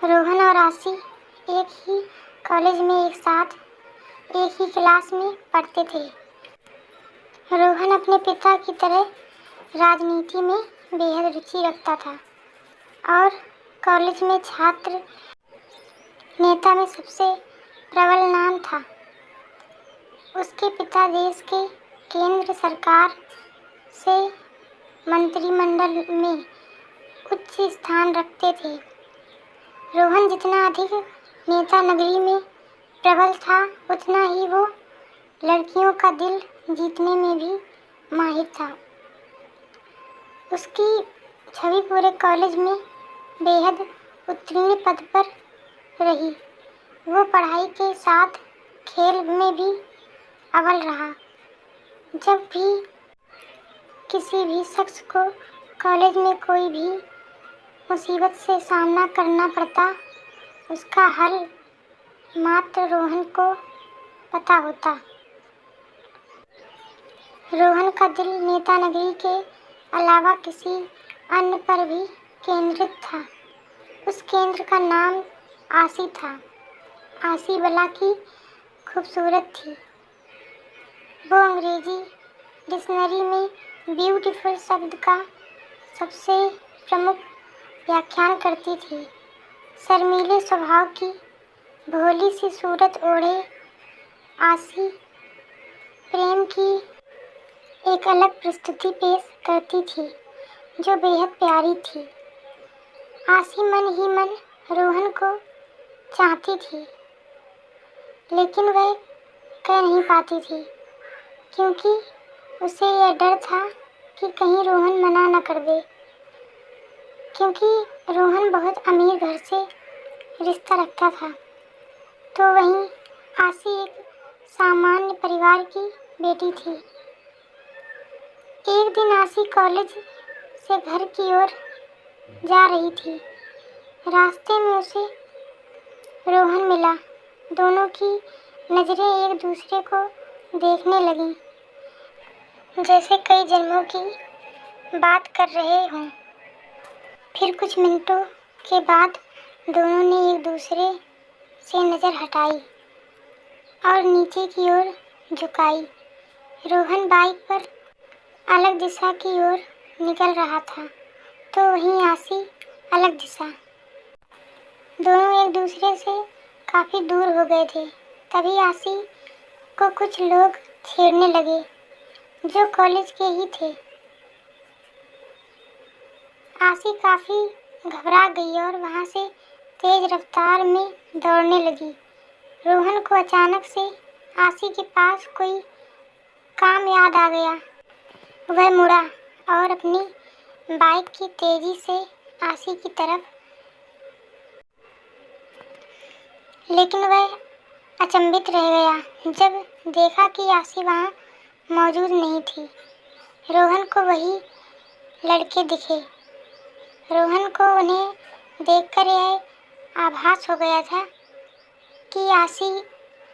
रोहन और आशी एक ही कॉलेज में एक साथ एक ही क्लास में पढ़ते थे। रोहन अपने पिता की तरह राजनीति में बेहद रुचि रखता था और कॉलेज में छात्र नेता में सबसे प्रबल नाम था। उसके पिता देश के केंद्र सरकार से मंत्रिमंडल में उच्च स्थान रखते थे। रोहन जितना अधिक नेता नगरी में प्रबल था, उतना ही वो लड़कियों का दिल जीतने में भी माहिर था। उसकी छवि पूरे कॉलेज में बेहद उत्तीर्ण पद पर रही। वो पढ़ाई के साथ खेल में भी अव्वल रहा। जब भी किसी भी शख्स को कॉलेज में कोई भी मुसीबत से सामना करना पड़ता, उसका हल मात्र रोहन को पता होता। रोहन का दिल नेता नगरी के अलावा किसी अन्य पर भी केंद्रित था। उस केंद्र का नाम आशी था। आशी बला की खूबसूरत थी। वो अंग्रेजी डिक्शनरी में ब्यूटीफुल शब्द का सबसे प्रमुख व्याख्यान करती थी। शर्मीले स्वभाव की भोली सी सूरत ओढ़े आशी प्रेम की एक अलग प्रस्तुति पेश करती थी जो बेहद प्यारी थी। आशी मन ही मन रोहन को चाहती थी, लेकिन वह कह नहीं पाती थी क्योंकि उसे यह डर था कि कहीं रोहन मना न कर दे, क्योंकि रोहन बहुत अमीर घर से रिश्ता रखता था, तो वहीं आशी एक सामान्य परिवार की बेटी थी। एक दिन आशी कॉलेज से घर की ओर जा रही थी। रास्ते में उसे रोहन मिला। दोनों की नज़रें एक दूसरे को देखने लगीं, जैसे कई जन्मों की बात कर रहे हों। फिर कुछ मिनटों के बाद दोनों ने एक दूसरे से नज़र हटाई और नीचे की ओर झुकाई। रोहन बाइक पर अलग दिशा की ओर निकल रहा था, तो वहीं आशी अलग दिशा। दोनों एक दूसरे से काफ़ी दूर हो गए थे। तभी आशी को कुछ लोग छेड़ने लगे जो कॉलेज के ही थे। आशी काफ़ी घबरा गई और वहाँ से तेज रफ्तार में दौड़ने लगी। रोहन को अचानक से आशी के पास कोई काम याद आ गया। वह मुड़ा और अपनी बाइक की तेज़ी से आशी की तरफ, लेकिन वह अचंभित रह गया जब देखा कि आशी वहाँ मौजूद नहीं थी। रोहन को वही लड़के दिखे। रोहन को उन्हें देखकर यह आभास हो गया था कि आशी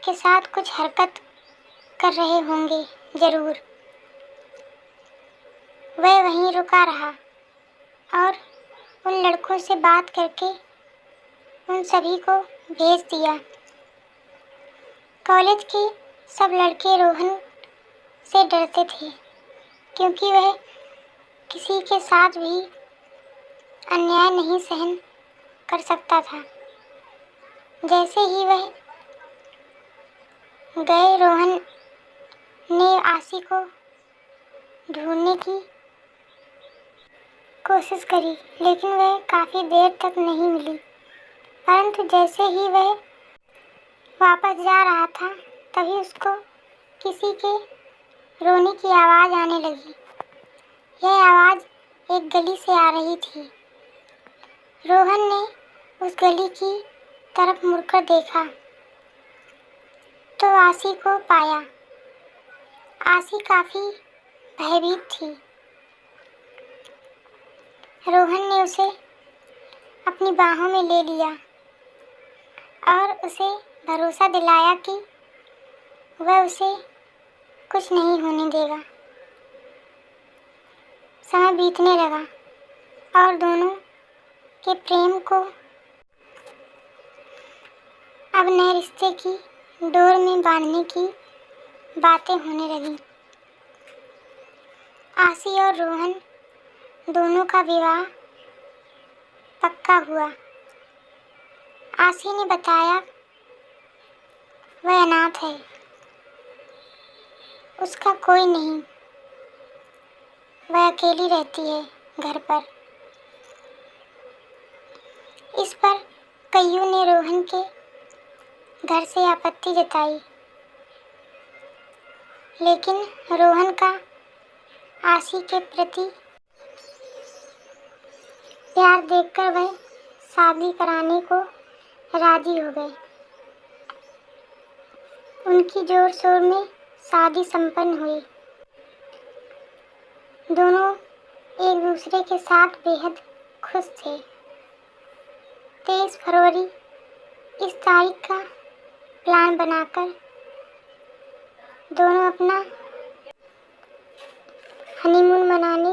के साथ कुछ हरकत कर रहे होंगे ज़रूर। वह वहीं रुका रहा और उन लड़कों से बात करके उन सभी को भेज दिया। कॉलेज के सब लड़के रोहन से डरते थे क्योंकि वह किसी के साथ भी अन्याय नहीं सहन कर सकता था। जैसे ही वह गए, रोहन ने आशी को ढूंढने की कोशिश करी, लेकिन वह काफ़ी देर तक नहीं मिली। परंतु जैसे ही वह वापस जा रहा था, तभी उसको किसी के रोने की आवाज़ आने लगी। यह आवाज़ एक गली से आ रही थी। रोहन ने उस गली की तरफ मुड़कर देखा तो आशी को पाया। आशी काफ़ी भयभीत थी। रोहन ने उसे अपनी बाहों में ले लिया और उसे भरोसा दिलाया कि वह उसे कुछ नहीं होने देगा। समय बीतने लगा और दोनों के प्रेम को अब नए रिश्ते की डोर में बांधने की बातें होने लगी। आशी और रोहन दोनों का विवाह पक्का हुआ। आशी ने बताया वह अनाथ है, उसका कोई नहीं, वह अकेली रहती है घर पर। इस पर कईयों ने रोहन के घर से आपत्ति जताई, लेकिन रोहन का आशी के प्रति प्यार देखकर वह शादी कराने को राजी हो गए। उनकी जोर शोर में शादी संपन्न हुई। दोनों एक दूसरे के साथ बेहद खुश थे। 23 फरवरी इस तारीख का प्लान बनाकर दोनों अपना हनीमून मनाने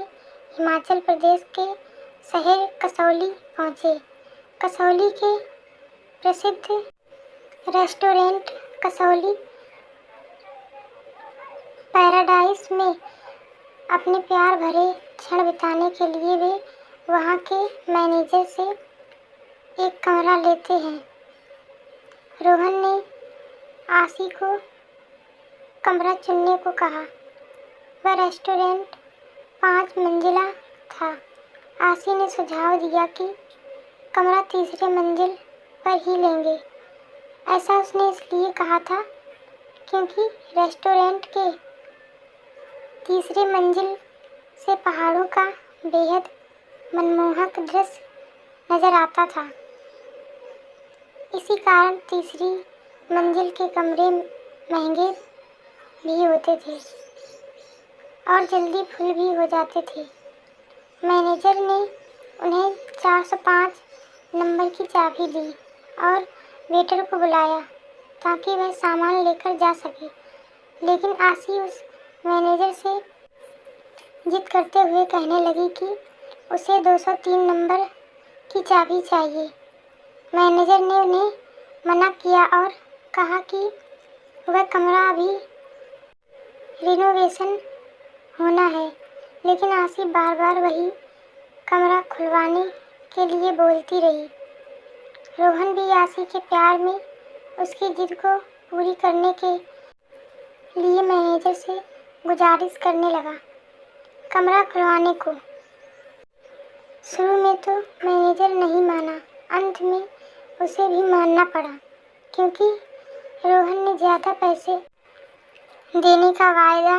हिमाचल प्रदेश के शहर कसौली पहुँचे। कसौली के प्रसिद्ध रेस्टोरेंट कसौली पैराडाइज में अपने प्यार भरे क्षण बिताने के लिए वे वहाँ के मैनेजर से एक कमरा लेते हैं। रोहन ने आशी को कमरा चुनने को कहा। वह रेस्टोरेंट 5 मंजिला था। आशी ने सुझाव दिया कि कमरा तीसरे मंजिल पर ही लेंगे। ऐसा उसने इसलिए कहा था क्योंकि रेस्टोरेंट के तीसरे मंजिल से पहाड़ों का बेहद मनमोहक दृश्य नजर आता था। इसी कारण तीसरी मंजिल के कमरे महंगे भी होते थे और जल्दी फुल भी हो जाते थे। मैनेजर ने उन्हें 405 नंबर की चाबी दी और वेटर को बुलाया ताकि वह सामान लेकर जा सके। लेकिन आशी उस मैनेजर से जिद करते हुए कहने लगी कि उसे 203 नंबर की चाबी चाहिए। मैनेजर ने उन्हें मना किया और कहा कि वह कमरा अभी रिनोवेशन होना है, लेकिन आशी बार बार वही कमरा खुलवाने के लिए बोलती रही। रोहन भी आशी के प्यार में उसकी जिद को पूरी करने के लिए मैनेजर से गुजारिश करने लगा कमरा खुलवाने को। शुरू में तो मैनेजर नहीं माना, अंत में उसे भी मानना पड़ा क्योंकि रोहन ने ज़्यादा पैसे देने का वायदा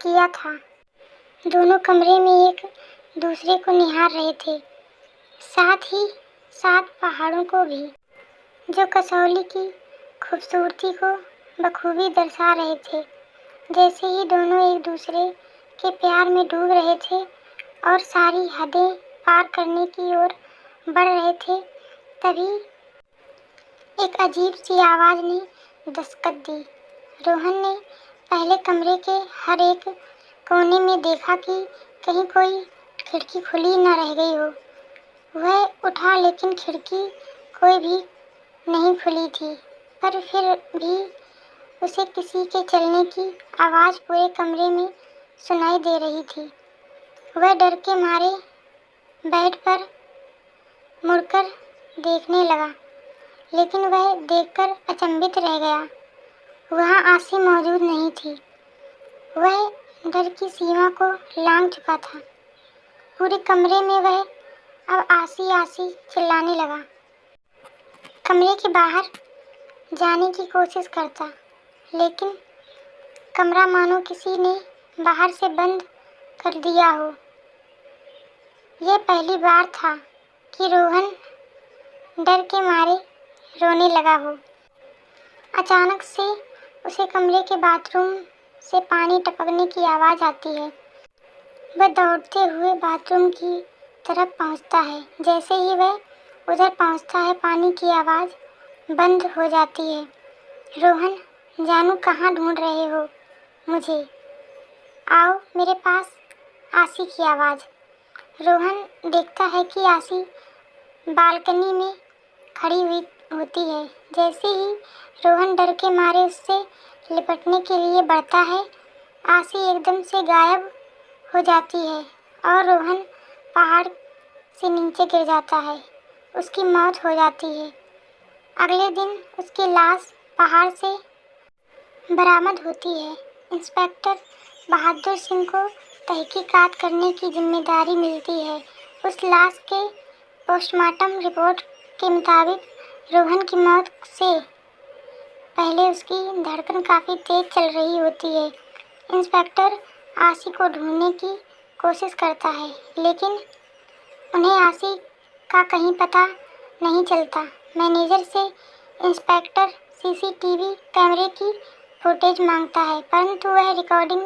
किया था। दोनों कमरे में एक दूसरे को निहार रहे थे, साथ ही साथ पहाड़ों को भी, जो कसौली की खूबसूरती को बखूबी दर्शा रहे थे। जैसे ही दोनों एक दूसरे के प्यार में डूब रहे थे और सारी हदें पार करने की ओर बढ़ रहे थे, तभी एक अजीब सी आवाज़ ने दस्तक दी। रोहन ने पहले कमरे के हर एक कोने में देखा कि कहीं कोई खिड़की खुली न रह गई हो। वह उठा लेकिन खिड़की कोई भी नहीं खुली थी, पर फिर भी उसे किसी के चलने की आवाज़ पूरे कमरे में सुनाई दे रही थी। वह डर के मारे बेड पर मुड़कर देखने लगा, लेकिन वह देखकर अचंभित रह गया। वहाँ आशी मौजूद नहीं थी। वह डर की सीमा को लांघ चुका था। पूरे कमरे में वह अब आशी आशी चिल्लाने लगा। कमरे के बाहर जाने की कोशिश करता, लेकिन कमरा मानो किसी ने बाहर से बंद कर दिया हो। यह पहली बार था कि रोहन डर के मारे रोने लगा हो। अचानक से उसे कमरे के बाथरूम से पानी टपकने की आवाज़ आती है। वह दौड़ते हुए बाथरूम की तरफ पहुंचता है। जैसे ही वह उधर पहुंचता है, पानी की आवाज़ बंद हो जाती है। रोहन, जानू कहाँ ढूंढ रहे हो मुझे? आओ मेरे पास। आशी की आवाज़। रोहन देखता है कि आशी बालकनी में खड़ी हुई होती है। जैसे ही रोहन डर के मारे उससे लिपटने के लिए बढ़ता है, आसी एकदम से गायब हो जाती है और रोहन पहाड़ से नीचे गिर जाता है। उसकी मौत हो जाती है। अगले दिन उसकी लाश पहाड़ से बरामद होती है। इंस्पेक्टर बहादुर सिंह को तहकीकात करने की जिम्मेदारी मिलती है। उस लाश के पोस्टमार्टम रिपोर्ट के मुताबिक रोहन की मौत से पहले उसकी धड़कन काफ़ी तेज चल रही होती है। इंस्पेक्टर आशी को ढूंढने की कोशिश करता है, लेकिन उन्हें आशी का कहीं पता नहीं चलता। मैनेजर से इंस्पेक्टर सीसीटीवी कैमरे की फुटेज मांगता है, परंतु वह रिकॉर्डिंग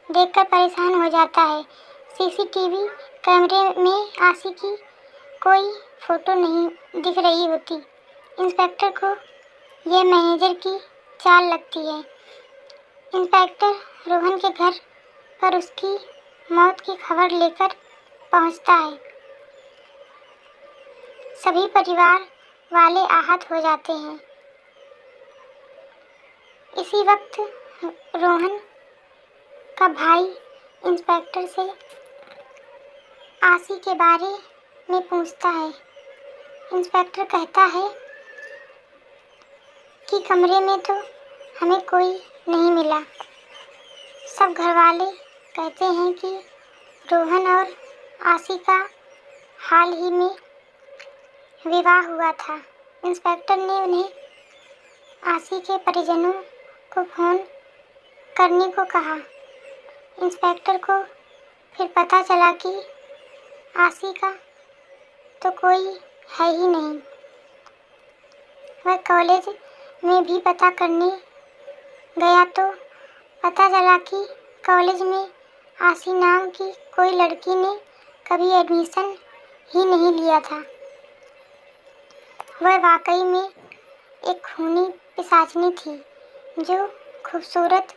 देखकर परेशान हो जाता है। सीसीटीवी कैमरे में आशी की कोई फोटो नहीं दिख रही होती। इंस्पेक्टर को यह मैनेजर की चाल लगती है। इंस्पेक्टर रोहन के घर पर उसकी मौत की खबर लेकर पहुंचता है। सभी परिवार वाले आहत हो जाते हैं। इसी वक्त रोहन का भाई इंस्पेक्टर से आशी के बारे में पूछता है। इंस्पेक्टर कहता है कि कमरे में तो हमें कोई नहीं मिला। सब घरवाले कहते हैं कि रोहन और आशी का हाल ही में विवाह हुआ था। इंस्पेक्टर ने उन्हें आशी के परिजनों को फ़ोन करने को कहा। इंस्पेक्टर को फिर पता चला कि आशी का तो कोई है ही नहीं। वह कॉलेज में भी पता करने गया तो पता चला कि कॉलेज में आशी नाम की कोई लड़की ने कभी एडमिशन ही नहीं लिया था। वह वाकई में एक खूनी पिशाचनी थी, जो खूबसूरत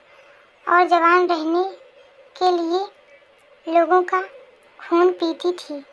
और जवान रहने के लिए लोगों का खून पीती थी।